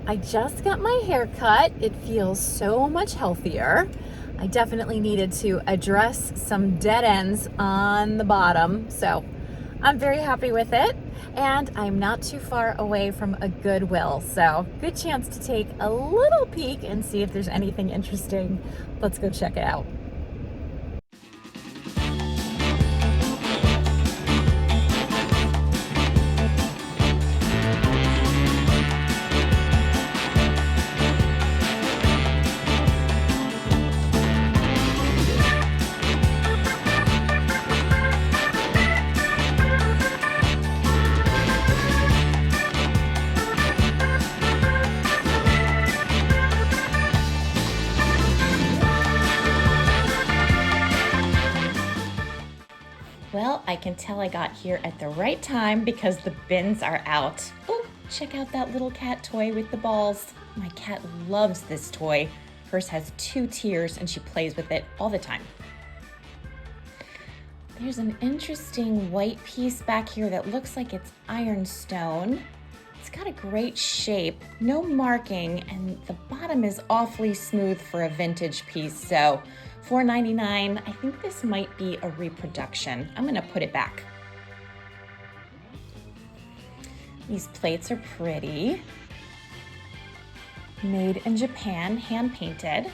I just got my hair cut. It feels so much healthier. I definitely needed to address some dead ends on the bottom, so I'm very happy with it. And I'm not too far away from a Goodwill, so good chance to take a little peek and see if there's anything interesting. Let's go check it out. Well, I can tell I got here at the right time because the bins are out. Oh, check out that little cat toy with the balls. My cat loves this toy. Hers has 2 tiers and she plays with it all the time. There's an interesting white piece back here that looks like it's ironstone. It's got a great shape, no marking, and the bottom is awfully smooth for a vintage piece, so $4.99. I think this might be a reproduction. I'm gonna put it back. These plates are pretty. Made in Japan, hand painted.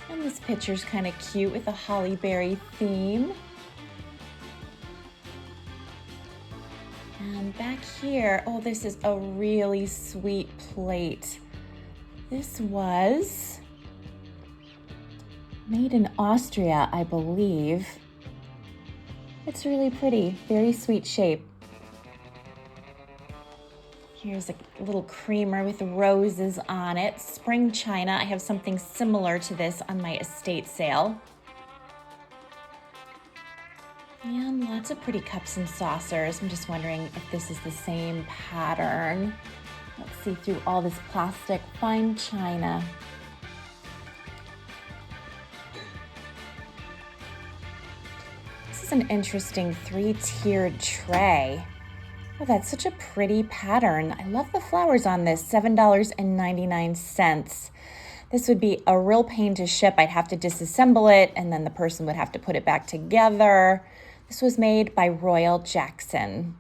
And this picture's kind of cute with a holly berry theme. And back here, oh, this is a really sweet plate. This was made in Austria, I believe. It's really pretty, very sweet shape. Here's a little creamer with roses on it. Spring china. I have something similar to this on my estate sale. And lots of pretty cups and saucers. I'm just wondering if this is the same pattern. Let's see through all this plastic fine china. This is an interesting 3-tiered tray. Oh, that's such a pretty pattern. I love the flowers on this, $7.99. This would be a real pain to ship. I'd have to disassemble it and then the person would have to put it back together. This was made by Royal Jackson.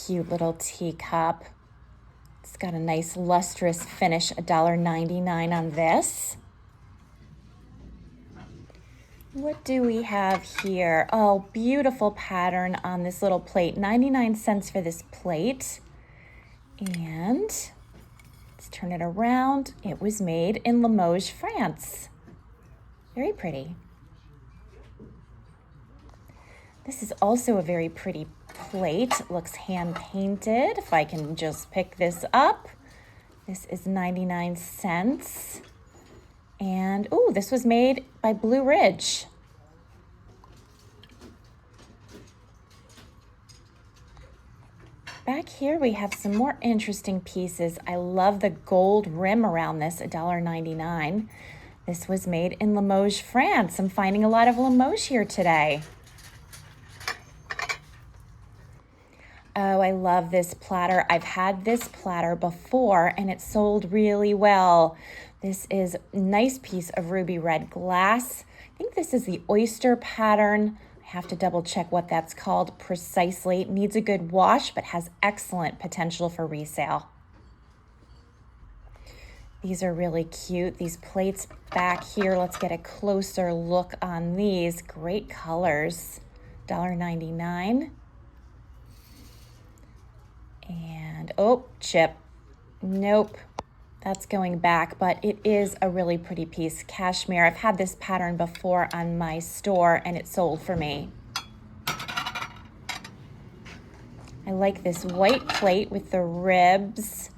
Cute little teacup. It's got a nice lustrous finish, $1.99 on this. What do we have here? Oh, beautiful pattern on this little plate. 99 cents for this plate. And let's turn it around. It was made in Limoges, France. Very pretty. This is also a very pretty plate. It looks hand painted. If I can just pick this up. This is 99 cents. And, oh, this was made by Blue Ridge. Back here we have some more interesting pieces. I love the gold rim around this, $1.99. This was made in Limoges, France. I'm finding a lot of Limoges here today. Oh, I love this platter. I've had this platter before and it sold really well. This is a nice piece of ruby red glass. I think this is the oyster pattern. I have to double check what that's called precisely. It needs a good wash, but has excellent potential for resale. These are really cute. These plates back here, let's get a closer look on these. Great colors, $1.99. And, oh, chip. Nope. That's going back, but it is a really pretty piece. Cashmere. I've had this pattern before on my store and it sold for me. I like this white plate with the ribs.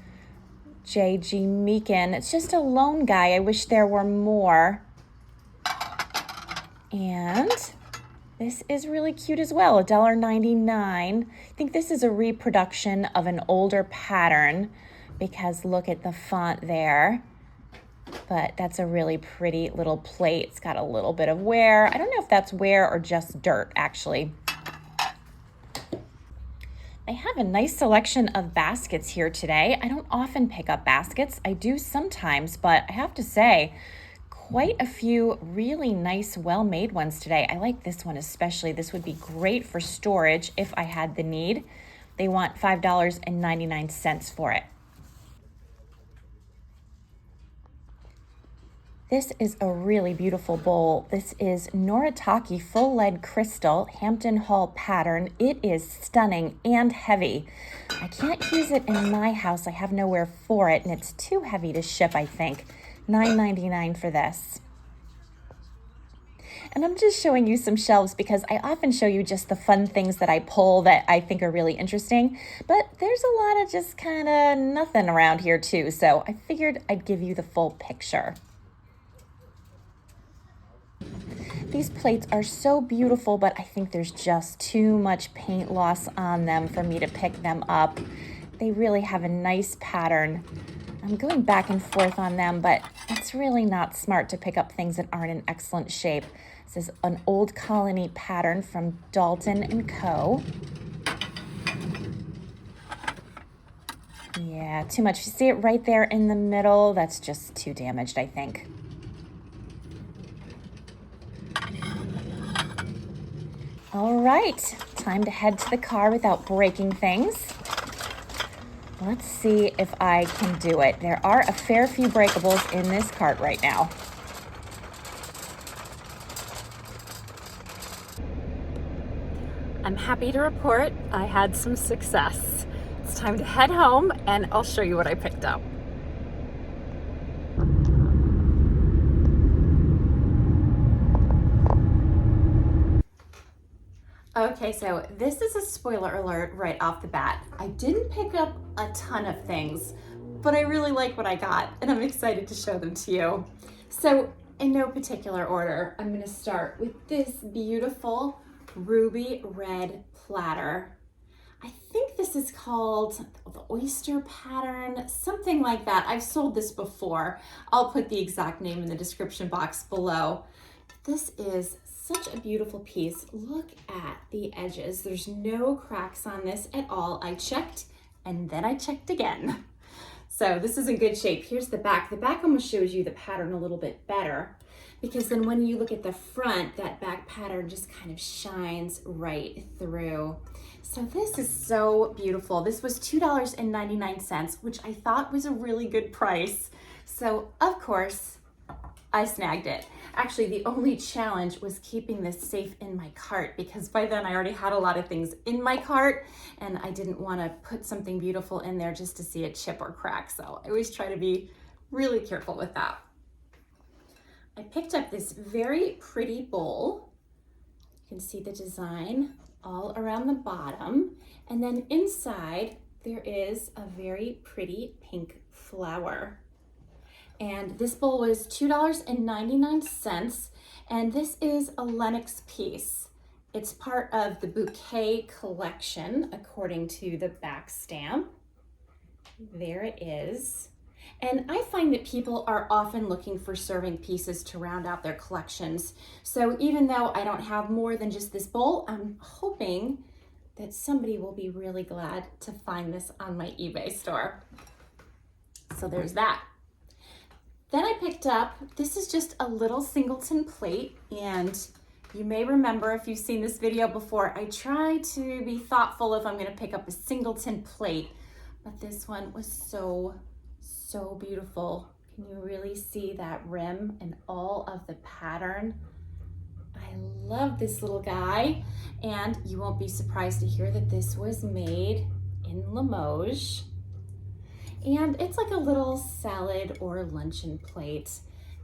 J.G. Meekin. It's just a lone guy. I wish there were more. And this is really cute as well, $1.99. I think this is a reproduction of an older pattern because look at the font there. But that's a really pretty little plate. It's got a little bit of wear. I don't know if that's wear or just dirt, actually. They have a nice selection of baskets here today. I don't often pick up baskets. I do sometimes, but I have to say, quite a few really nice, well-made ones today. I like this one especially. This would be great for storage if I had the need. They want $5.99 for it. This is a really beautiful bowl. This is Noritake full lead crystal Hampton Hall pattern. It is stunning and heavy. I can't use it in my house. I have nowhere for it, and it's too heavy to ship, I think. $9.99 for this. And I'm just showing you some shelves because I often show you just the fun things that I pull that I think are really interesting. But there's a lot of just kind of nothing around here too. So I figured I'd give you the full picture. These plates are so beautiful, but I think there's just too much paint loss on them for me to pick them up. They really have a nice pattern. I'm going back and forth on them, but it's really not smart to pick up things that aren't in excellent shape. This is an Old Colony pattern from Dalton & Co. Yeah, too much. You see it right there in the middle? That's just too damaged, I think. All right, time to head to the car without breaking things. Let's see if I can do it. There are a fair few breakables in this cart right now. I'm happy to report I had some success. It's time to head home and I'll show you what I picked up. Okay, so this is a spoiler alert right off the bat. I didn't pick up a ton of things, but I really like what I got and I'm excited to show them to you. So in no particular order, I'm gonna start with this beautiful ruby red platter. I think this is called the oyster pattern, something like that. I've sold this before. I'll put the exact name in the description box below. This is such a beautiful piece. Look at the edges. There's no cracks on this at all. I checked and then I checked again. So this is in good shape. Here's the back. The back almost shows you the pattern a little bit better because then when you look at the front, that back pattern just kind of shines right through. So this is so beautiful. This was $2.99, which I thought was a really good price. So of course, I snagged it. Actually, the only challenge was keeping this safe in my cart because by then I already had a lot of things in my cart and I didn't want to put something beautiful in there just to see it chip or crack. So I always try to be really careful with that. I picked up this very pretty bowl. You can see the design all around the bottom. And then inside there is a very pretty pink flower. And this bowl was $2.99, and this is a Lenox piece. It's part of the bouquet collection, according to the back stamp. There it is. And I find that people are often looking for serving pieces to round out their collections. So even though I don't have more than just this bowl, I'm hoping that somebody will be really glad to find this on my eBay store. So there's that. Then I picked up, this is just a little singleton plate, and you may remember if you've seen this video before, I try to be thoughtful if I'm gonna pick up a singleton plate, but this one was so beautiful. Can you really see that rim and all of the pattern? I love this little guy, and you won't be surprised to hear that this was made in Limoges. And it's like a little salad or luncheon plate,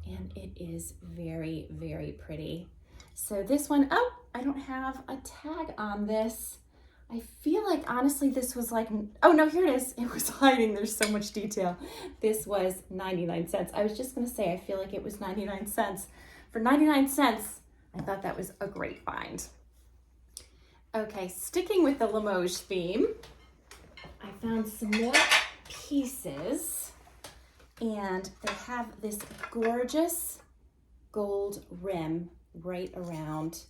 and it is very, very pretty. So this one, oh, I don't have a tag on this. I feel like honestly this was like, oh no, here it is. It was hiding, there's so much detail. This was 99 cents. I was just gonna say, I feel like it was 99 cents. For 99 cents, I thought that was a great find. Okay, sticking with the Limoges theme, I found some more pieces, and they have this gorgeous gold rim right around.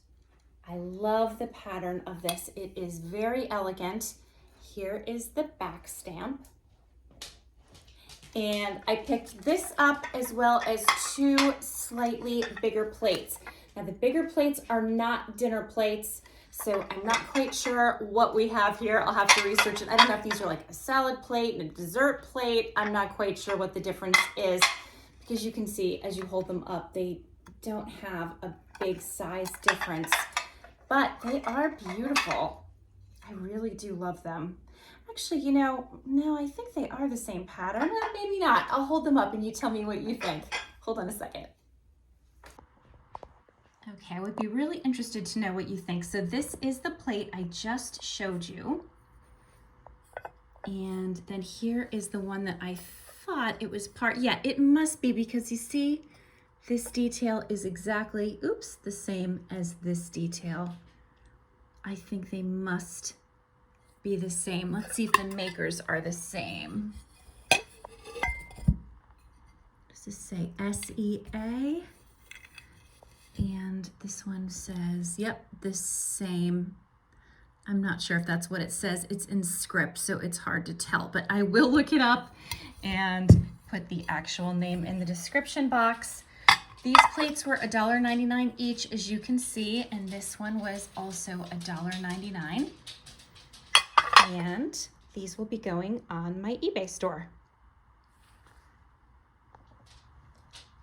I love the pattern of this. It is very elegant. here is the back stamp. And I picked this up as well as 2 slightly bigger plates. Now the bigger plates are not dinner plates, so I'm not quite sure what we have here. I'll have to research it. I don't know if these are like a salad plate and a dessert plate. I'm not quite sure what the difference is, because you can see as you hold them up, they don't have a big size difference, but they are beautiful. I really do love them. Actually, you know, no, I think they are the same pattern. Maybe not. I'll hold them up and you tell me what you think. Hold on a second. Okay, I would be really interested to know what you think. So this is the plate I just showed you. And then here is the one that I thought it was part, yeah, it must be, because you see, this detail is exactly, oops, the same as this detail. I think they must be the same. Let's see if the makers are the same. Does this say SEA? And this one says, yep, the same. I'm not sure if that's what it says. It's in script, so it's hard to tell, but I will look it up and put the actual name in the description box. These plates were $1.99 each, as you can see, and this one was also $1.99. And these will be going on my eBay store.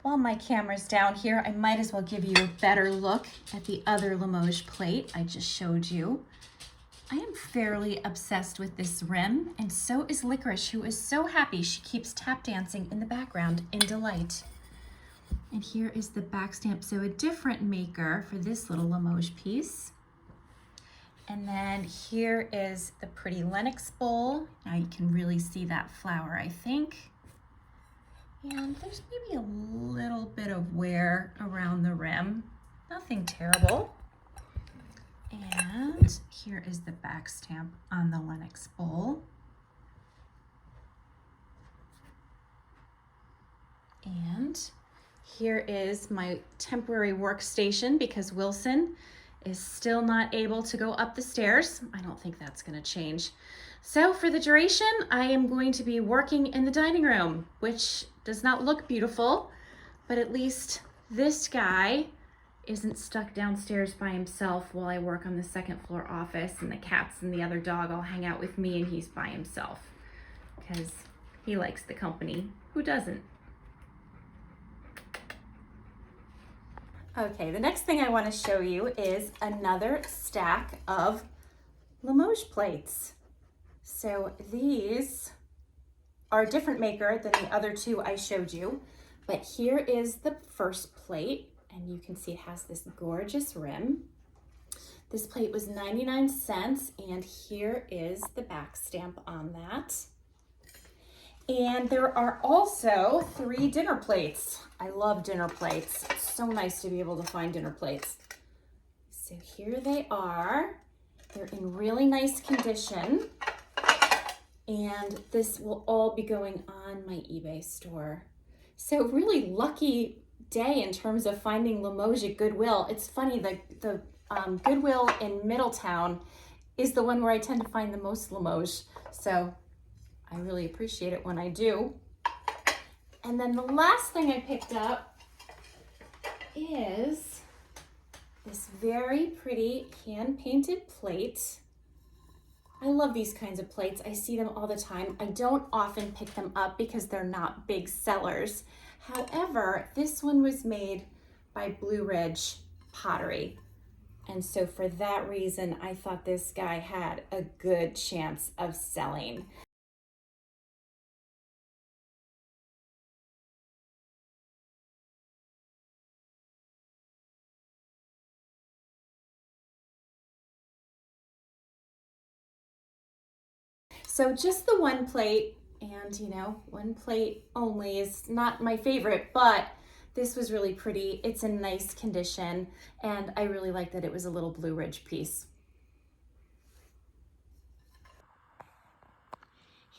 While my camera's down here, I might as well give you a better look at the other Limoges plate I just showed you. I am fairly obsessed with this rim, and so is Licorice, who is so happy she keeps tap dancing in the background in delight. And here is the back stamp, so a different maker for this little Limoges piece. And then here is the pretty Lenox bowl. Now you can really see that flower, I think. And there's maybe a little bit of wear around the rim. Nothing terrible. And here is the back stamp on the Lenox bowl. And here is my temporary workstation, because Wilson is still not able to go up the stairs. I don't think that's going to change. So for the duration, I am going to be working in the dining room, which does not look beautiful, but at least this guy isn't stuck downstairs by himself while I work on the second floor office, and the cats and the other dog all hang out with me and he's by himself because he likes the company. Who doesn't? Okay, the next thing I want to show you is another stack of Limoges plates. So these are a different maker than the other 2 I showed you, but here is the first plate, and you can see it has this gorgeous rim. This plate was 99 cents, and here is the back stamp on that. And there are also 3 dinner plates. I love dinner plates. It's so nice to be able to find dinner plates. So here they are. They're in really nice condition. And this will all be going on my eBay store. So really lucky day in terms of finding Limoges at Goodwill. It's funny, the Goodwill in Middletown is the one where I tend to find the most Limoges. So I really appreciate it when I do. And then the last thing I picked up is this very pretty hand-painted plate. I love these kinds of plates. I see them all the time. I don't often pick them up because they're not big sellers. However, this one was made by Blue Ridge Pottery. And so for that reason, I thought this guy had a good chance of selling. So just the one plate, and you know, one plate only is not my favorite, but this was really pretty. It's in nice condition, and I really like that it was a little Blue Ridge piece.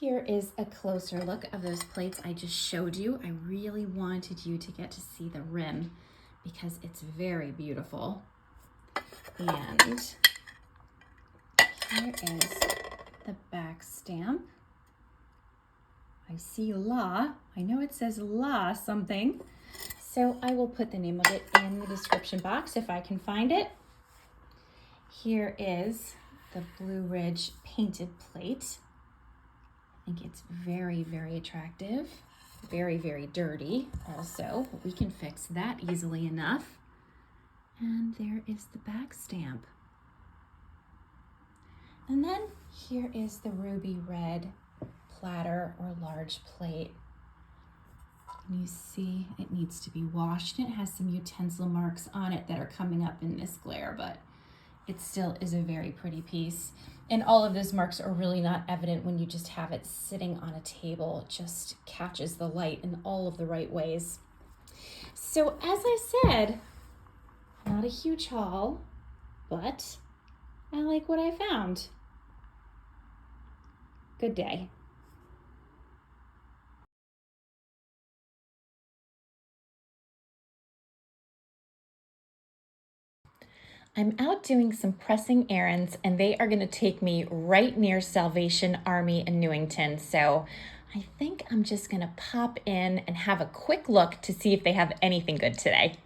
Here is a closer look of those plates I just showed you. I really wanted you to get to see the rim because it's very beautiful. And here is the back back stamp. I see La. I know it says La something. So I will put the name of it in the description box if I can find it. Here is the Blue Ridge painted plate. I think it's very, very attractive. Very, very dirty also, but we can fix that easily enough. And there is the back stamp. And then here is the ruby red platter or large plate. And you see it needs to be washed. It has some utensil marks on it that are coming up in this glare, but it still is a very pretty piece. And all of those marks are really not evident when you just have it sitting on a table. It just catches the light in all of the right ways. So as I said, not a huge haul, but I like what I found. Good day. I'm out doing some pressing errands and they are gonna take me right near Salvation Army in Newington. So I think I'm just gonna pop in and have a quick look to see if they have anything good today.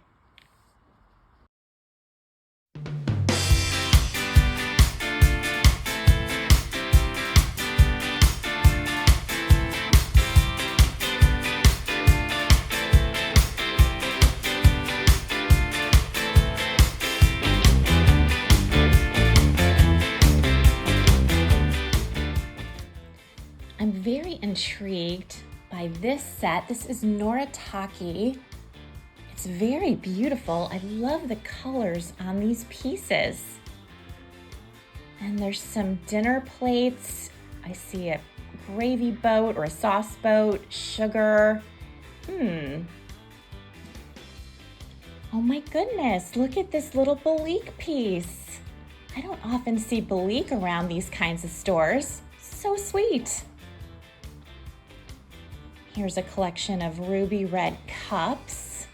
I'm very intrigued by this set. This is Noritake. It's very beautiful. I love the colors on these pieces. And there's some dinner plates. I see a gravy boat or a sauce boat, sugar. Oh my goodness, look at this little Belleek piece. I don't often see Belleek around these kinds of stores. So sweet. Here's a collection of ruby red cups.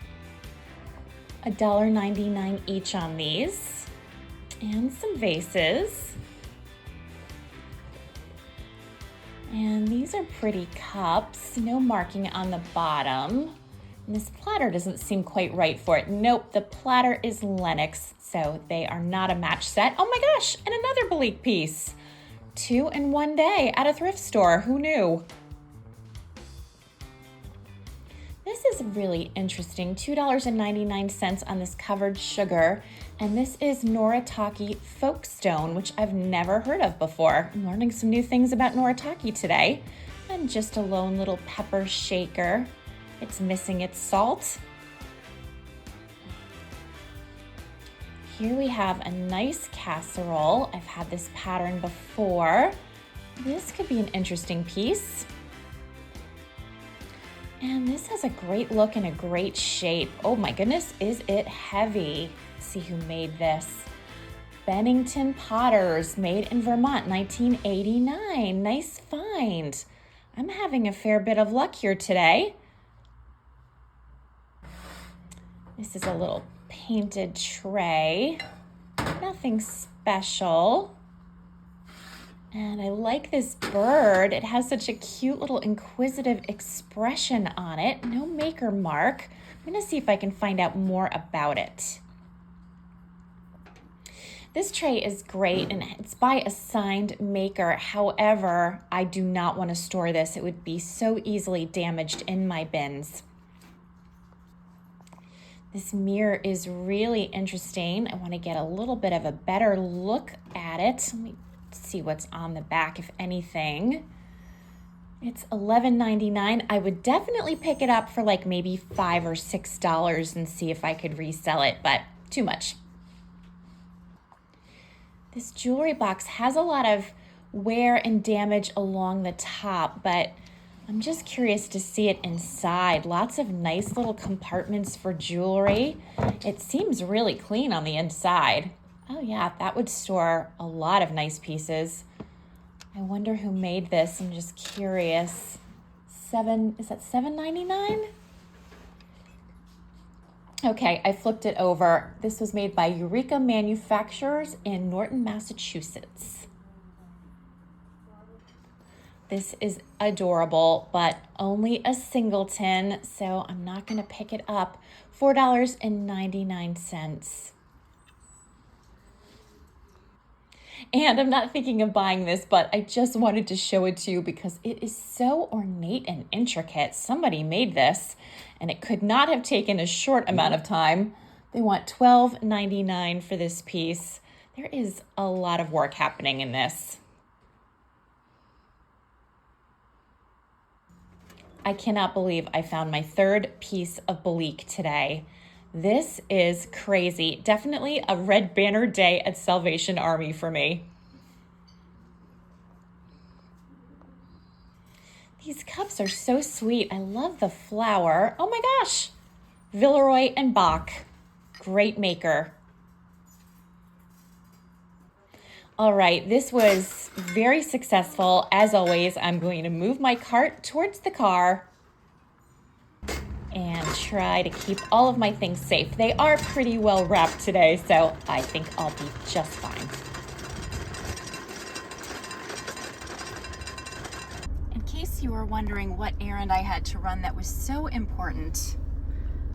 $1.99 each on these. And some vases. And these are pretty cups, no marking on the bottom. And this platter doesn't seem quite right for it. Nope, the platter is Lenox, so they are not a match set. Oh my gosh, and another Belleek piece. 2 in one day at a thrift store, who knew? This is really interesting, $2.99 on this covered sugar. And this is Noritake Folkstone, which I've never heard of before. I'm learning some new things about Noritake today. And just a lone little pepper shaker. It's missing its salt. Here we have a nice casserole. I've had this pattern before. This could be an interesting piece. And this has a great look and a great shape. Oh my goodness, is it heavy? Let's see who made this. Bennington Potters, made in Vermont, 1989. Nice find. I'm having a fair bit of luck here today. This is a little painted tray. Nothing special. And I like this bird. It has such a cute little inquisitive expression on it. No maker mark. I'm gonna see if I can find out more about it. This tray is great and it's by a signed maker. However, I do not want to store this. It would be so easily damaged in my bins. This mirror is really interesting. I want to get a little bit of a better look at it. Let me see what's on the back, if anything. It's $11.99. I would definitely pick it up for like maybe $5 or $6 and see if I could resell it, but too much. This jewelry box has a lot of wear and damage along the top, but I'm just curious to see it inside. Lots of nice little compartments for jewelry. It seems really clean on the inside. Oh yeah, that would store a lot of nice pieces. I wonder who made this. I'm just curious. Is that $7.99? Okay, I flipped it over. This was made by Eureka Manufacturers in Norton, Massachusetts. This is adorable, but only a singleton, so I'm not gonna pick it up. $4.99. And I'm not thinking of buying this, but I just wanted to show it to you because it is so ornate and intricate. Somebody made this, and it could not have taken a short amount of time. They want $12.99 for this piece. There is a lot of work happening in this. I cannot believe I found my third piece of Belleek today. This is crazy. Definitely a Red Banner Day at Salvation Army for me. These cups are so sweet. I love the flower. Oh my gosh. Villeroy and Bach. Great maker. All right, this was very successful. As always, I'm going to move my cart towards the car and try to keep all of my things safe. They are pretty well wrapped today, so I think I'll be just fine. In case you were wondering what errand I had to run that was so important,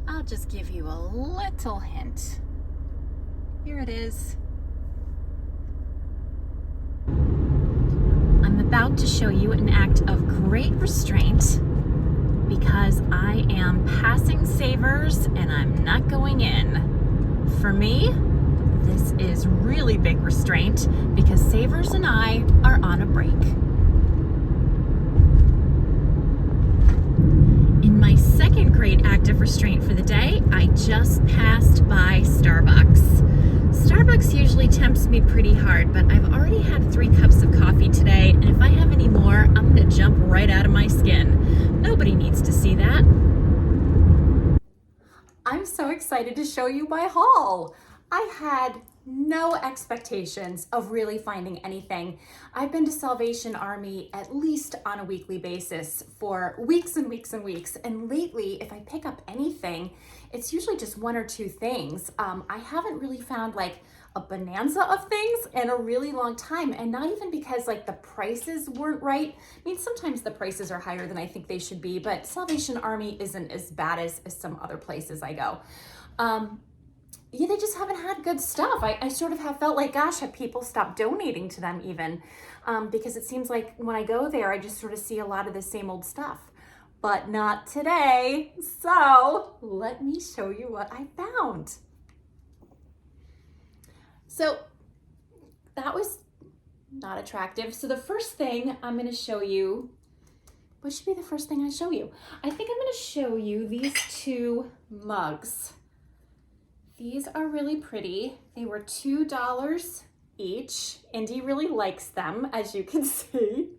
I'll just give you a little hint. Here it is. I'm about to show you an act of great restraint because I am passing Savers and I'm not going in. For me, this is really big restraint because Savers and I are on a break. In my second great act of restraint for the day, I just passed by Starbucks. Starbucks usually tempts me pretty hard, but I've already had 3 cups of coffee today, and if I have any more, I'm gonna jump right out of my skin. Nobody needs to see that. I'm so excited to show you my haul. I had no expectations of really finding anything. I've been to Salvation Army at least on a weekly basis for weeks and weeks and weeks. And lately, if I pick up anything, it's usually just 1 or 2 things. I haven't really found like a bonanza of things in a really long time. And not even because like the prices weren't right. I mean, sometimes the prices are higher than I think they should be, but Salvation Army isn't as bad as some other places I go. Yeah, they just haven't had good stuff. I sort of have felt like, gosh, have people stopped donating to them even? Because it seems like when I go there, I just sort of see a lot of the same old stuff. But not today. So let me show you what I found. So that was not attractive. So the first thing I'm going to show you, what should be the first thing I show you? I think I'm going to show you these 2 mugs. These are really pretty. They were $2 each. Indy really likes them, as you can see.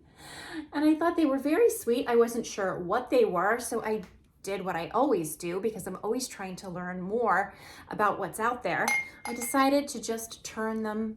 And I thought they were very sweet. I wasn't sure what they were, so I did what I always do because I'm always trying to learn more about what's out there. I decided to just turn them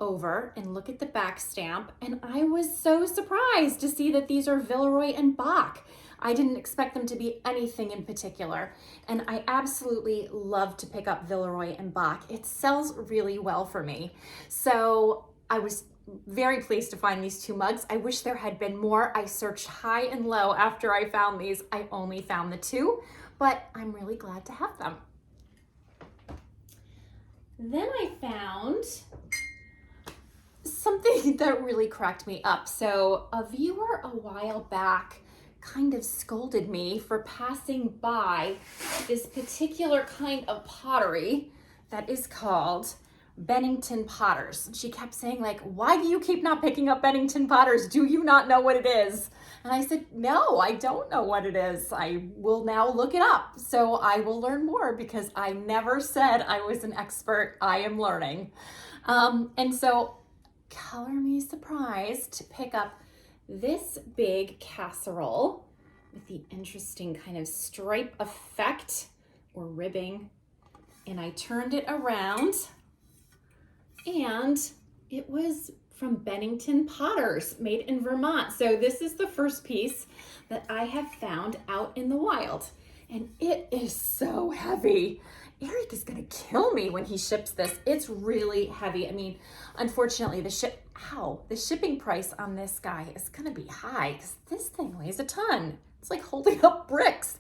over and look at the back stamp, and I was so surprised to see that these are Villeroy and Bach. I didn't expect them to be anything in particular, and I absolutely love to pick up Villeroy and Bach. It sells really well for me. So I was very pleased to find these 2 mugs. I wish there had been more. I searched high and low after I found these. I only found the 2, but I'm really glad to have them. Then I found something that really cracked me up. So a viewer a while back kind of scolded me for passing by this particular kind of pottery that is called Bennington potters. She kept saying like, why do you keep not picking up Bennington potters? Do you not know what it is? And I said, no, I don't know what it is. I will now look it up. So I will learn more because I never said I was an expert. I am learning. And so color me surprised to pick up this big casserole with the interesting kind of stripe effect or ribbing. And I turned it around and it was from Bennington Potters, made in Vermont. So this is the first piece that I have found out in the wild. And it is so heavy. Eric is gonna kill me when he ships this. It's really heavy. I mean, unfortunately, the ow, the shipping price on this guy is gonna be high because this thing weighs a ton. It's like holding up bricks,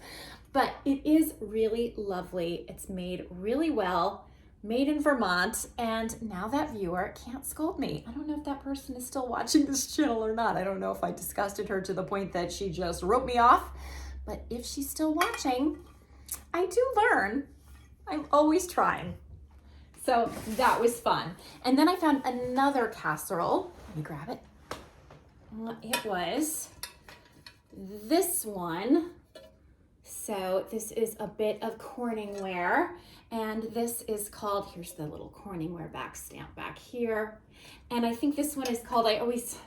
but it is really lovely. It's made really well, made in Vermont, and now that viewer can't scold me. I don't know if that person is still watching this channel or not. I don't know if I disgusted her to the point that she just wrote me off, but if she's still watching, I do learn. I'm always trying. So that was fun. And then I found another casserole. Let me grab it. It was this one. So this is a bit of Corningware, and this is called, here's the little Corningware back stamp back here. And I think this one is called, I always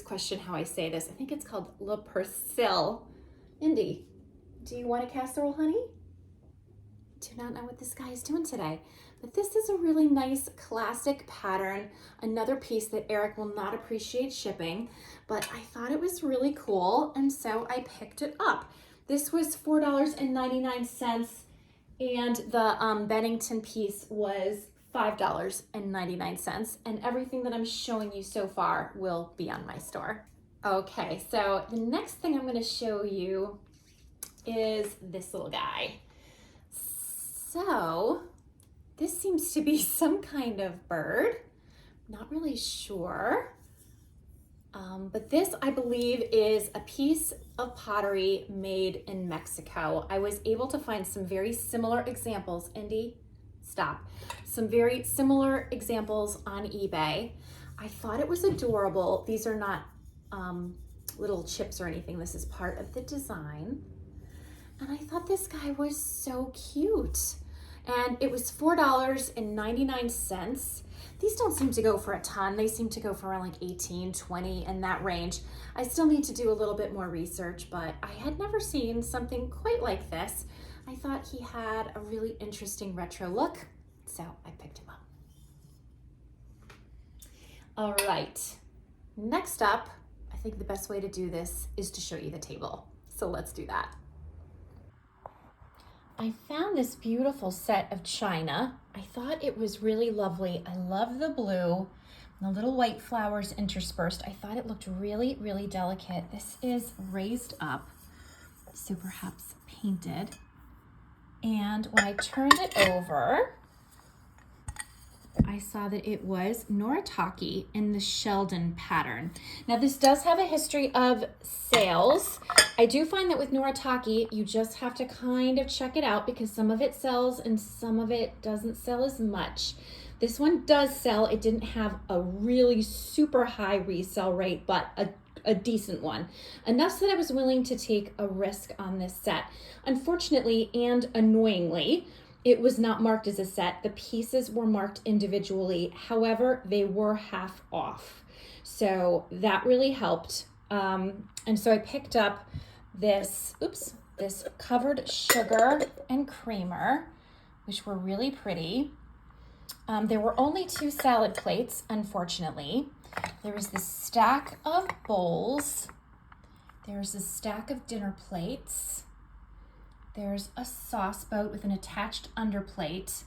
question how I say this. I think it's called Le Persil. Indy, do you want a casserole, honey? Do not know what this guy is doing today. But this is a really nice classic pattern, another piece that Eric will not appreciate shipping, but I thought it was really cool, and so I picked it up. This was $4.99, and the Bennington piece was $5.99, and everything that I'm showing you so far will be on my store. Okay, so the next thing I'm gonna show you is this little guy. So this seems to be some kind of bird. Not really sure. But this, I believe, is a piece of pottery made in Mexico. I was able to find some very similar examples. Indy, stop. Some very similar examples on eBay. I thought it was adorable. These are not little chips or anything. This is part of the design. And I thought this guy was so cute. And it was $4.99. These don't seem to go for a ton. They seem to go for around like 18, 20 in that range. I still need to do a little bit more research, but I had never seen something quite like this. I thought he had a really interesting retro look, so I picked him up. All right, next up, I think the best way to do this is to show you the table. So let's do that. I found this beautiful set of china. I thought it was really lovely. I love the blue, and the little white flowers interspersed. I thought it looked really, really delicate. This is raised up, so perhaps painted. And when I turned it over, I saw that it was Noritake in the Sheldon pattern. Now this does have a history of sales. I do find that with Noritake, you just have to kind of check it out because some of it sells and some of it doesn't sell as much. This one does sell. It didn't have a really super high resale rate, but a decent one. Enough so that I was willing to take a risk on this set. Unfortunately and annoyingly, it was not marked as a set. The pieces were marked individually. However, they were half off. So that really helped. And so I picked up this covered sugar and creamer, which were really pretty. There were only 2 salad plates, unfortunately. There was this stack of bowls. There's a stack of dinner plates. There's a sauce boat with an attached underplate,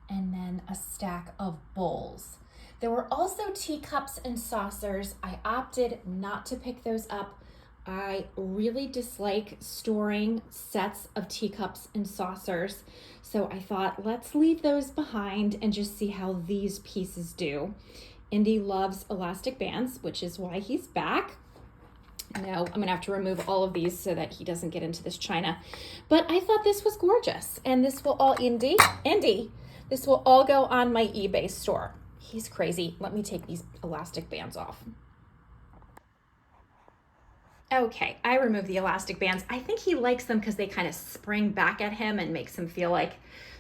and then a stack of bowls. There were also teacups and saucers. I opted not to pick those up. I really dislike storing sets of teacups and saucers, so I thought let's leave those behind and just see how these pieces do. Indy loves elastic bands, which is why he's back. No, I'm gonna have to remove all of these so that he doesn't get into this china. But I thought this was gorgeous, and this will all, Indy, this will all go on my eBay store. He's crazy. Let me take these elastic bands off. Okay, I removed the elastic bands. I think he likes them because they kind of spring back at him and makes him feel like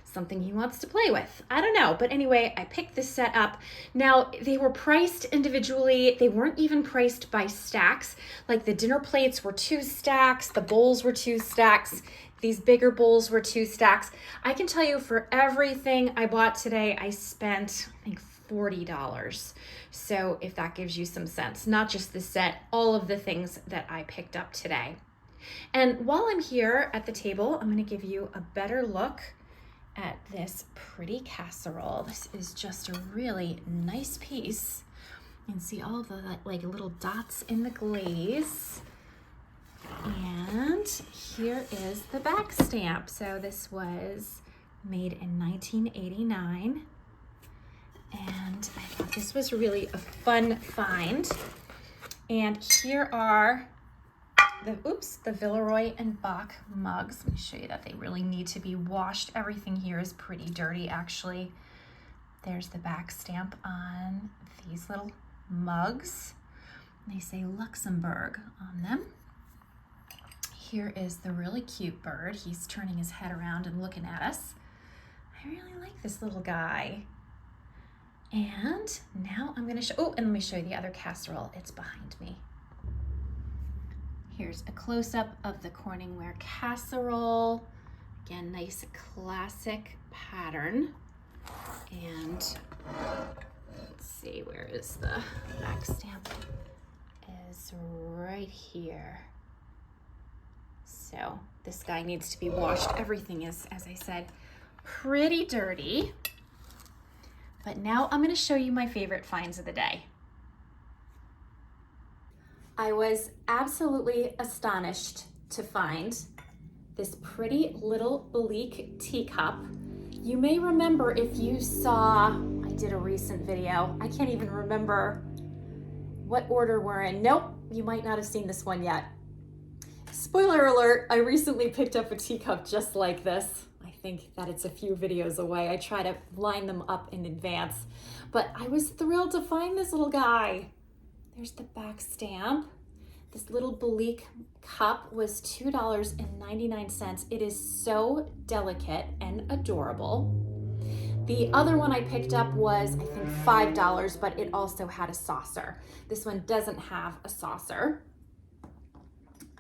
something he wants to play with. I don't know, but anyway, I picked this set up. Now, they were priced individually. They weren't even priced by stacks. Like the dinner plates were 2 stacks, the bowls were 2 stacks, these bigger bowls were 2 stacks. I can tell you for everything I bought today, I spent, I think, $40. So if that gives you some sense, not just the set, all of the things that I picked up today. And while I'm here at the table, I'm going to give you a better look at this pretty casserole. This is just a really nice piece. You can see all of the like little dots in the glaze. And here is the back stamp. So this was made in 1989. And I thought this was really a fun find. And here are the Villeroy and Bach mugs. Let me show you that they really need to be washed. Everything here is pretty dirty, actually. There's the back stamp on these little mugs. They say Luxembourg on them. Here is the really cute bird. He's turning his head around and looking at us. I really like this little guy. And now I'm gonna show, oh, and let me show you the other casserole. It's behind me. Here's a close-up of the Corningware casserole. Again, nice classic pattern. And let's see, where is the back stamp? Is right here. So this guy needs to be washed. Everything is, as I said, pretty dirty. But now I'm gonna show you my favorite finds of the day. I was absolutely astonished to find this pretty little Belleek teacup. You may remember if you saw, I did a recent video, I can't even remember what order we're in. Nope, you might not have seen this one yet. Spoiler alert, I recently picked up a teacup just like this. I think that it's a few videos away. I try to line them up in advance, but I was thrilled to find this little guy. There's the back stamp. This little Belleek cup was $2.99. It is so delicate and adorable. The other one I picked up was, I think, $5, but it also had a saucer. This one doesn't have a saucer.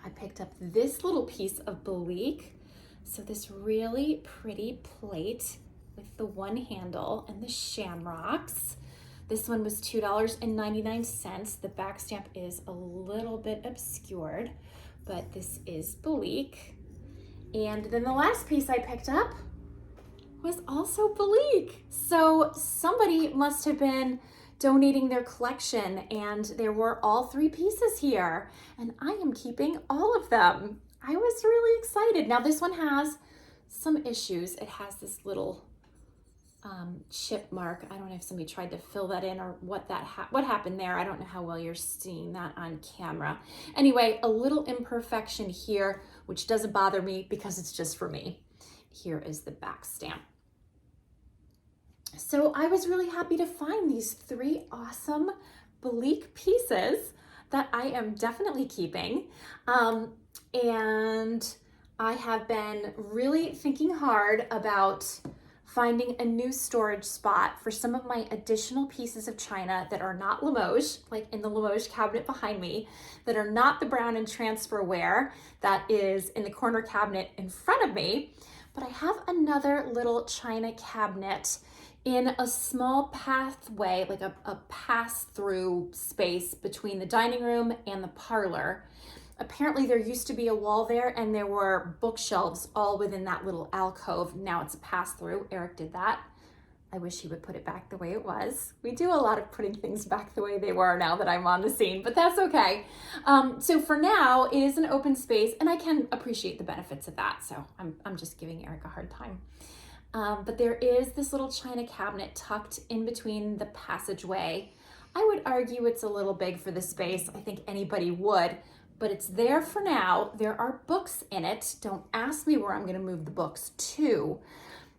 I picked up this little piece of Belleek. So this really pretty plate with the one handle and the shamrocks. This one was $2.99. The back stamp is a little bit obscured, but this is Belleek. And then the last piece I picked up was also Belleek. So somebody must have been donating their collection, and there were all three pieces here, and I am keeping all of them. I was really excited. Now this one has some issues. It has this little chip mark. I don't know if somebody tried to fill that in or what happened there. I don't know how well you're seeing that on camera. Anyway, a little imperfection here, which doesn't bother me because it's just for me. Here is the back stamp. So I was really happy to find these three awesome Belleek pieces that I am definitely keeping. And I have been really thinking hard about finding a new storage spot for some of my additional pieces of china that are not Limoges, like in the Limoges cabinet behind me, that are not the brown and transferware that is in the corner cabinet in front of me. But I have another little china cabinet in a small pathway, like a pass-through space between the dining room and the parlor. Apparently there used to be a wall there and there were bookshelves all within that little alcove. Now it's a pass-through. Eric did that. I wish he would put it back the way it was. We do a lot of putting things back the way they were now that I'm on the scene, but that's okay. So for now, it is an open space and I can appreciate the benefits of that. So I'm just giving Eric a hard time. But there is this little china cabinet tucked in between the passageway. I would argue it's a little big for the space. I think anybody would, but it's there for now. There are books in it. Don't ask me where I'm gonna move the books to,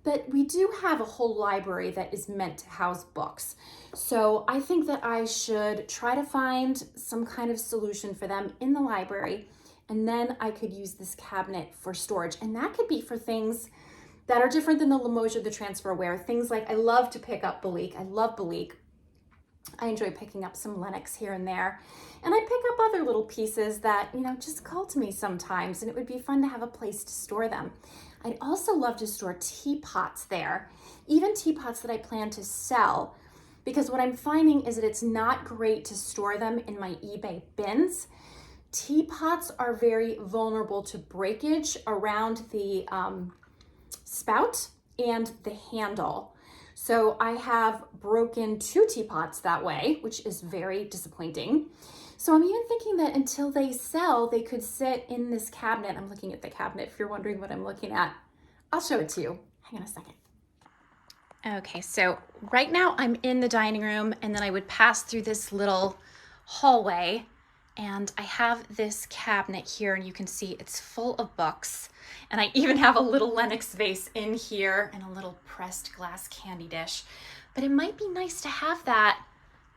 but we do have a whole library that is meant to house books. So I think that I should try to find some kind of solution for them in the library, and then I could use this cabinet for storage. And that could be for things that are different than the Limoges or the transferware. Things like, I love to pick up Belleek. I love Belleek. I enjoy picking up some Lenox here and there. And I pick up other little pieces that, you know, just call to me sometimes, and it would be fun to have a place to store them. I'd also love to store teapots there, even teapots that I plan to sell, because what I'm finding is that it's not great to store them in my eBay bins. Teapots are very vulnerable to breakage around the spout and the handle. So I have broken 2 teapots that way, which is very disappointing. So I'm even thinking that until they sell, they could sit in this cabinet. I'm looking at the cabinet if you're wondering what I'm looking at. I'll show it to you. Hang on a second. Okay, so right now I'm in the dining room, and then I would pass through this little hallway, and I have this cabinet here, and you can see it's full of books. And I even have a little Lenox vase in here and a little pressed glass candy dish. But it might be nice to have that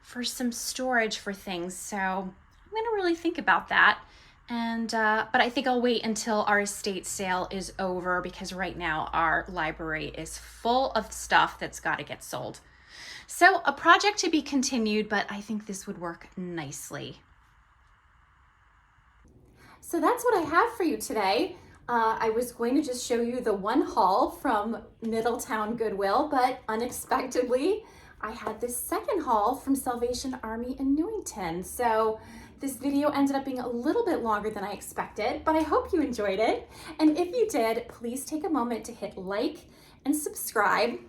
for some storage for things. So I'm gonna really think about that. And but I think I'll wait until our estate sale is over, because right now our library is full of stuff that's got to get sold. So a project to be continued, but I think this would work nicely. So that's what I have for you today. I was going to just show you the one haul from Middletown Goodwill, but unexpectedly, I had this second haul from Salvation Army in Newington. So this video ended up being a little bit longer than I expected, but I hope you enjoyed it. And if you did, please take a moment to hit like and subscribe.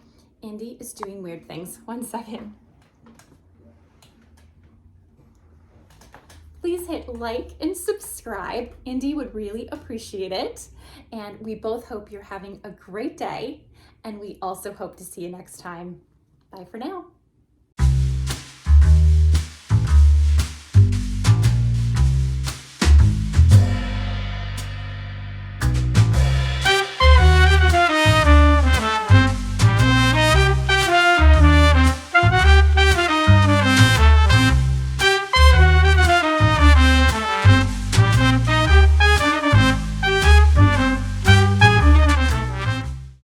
Indy is doing weird things. One second. Please hit like and subscribe. Indy would really appreciate it. And we both hope you're having a great day. And we also hope to see you next time. Bye for now.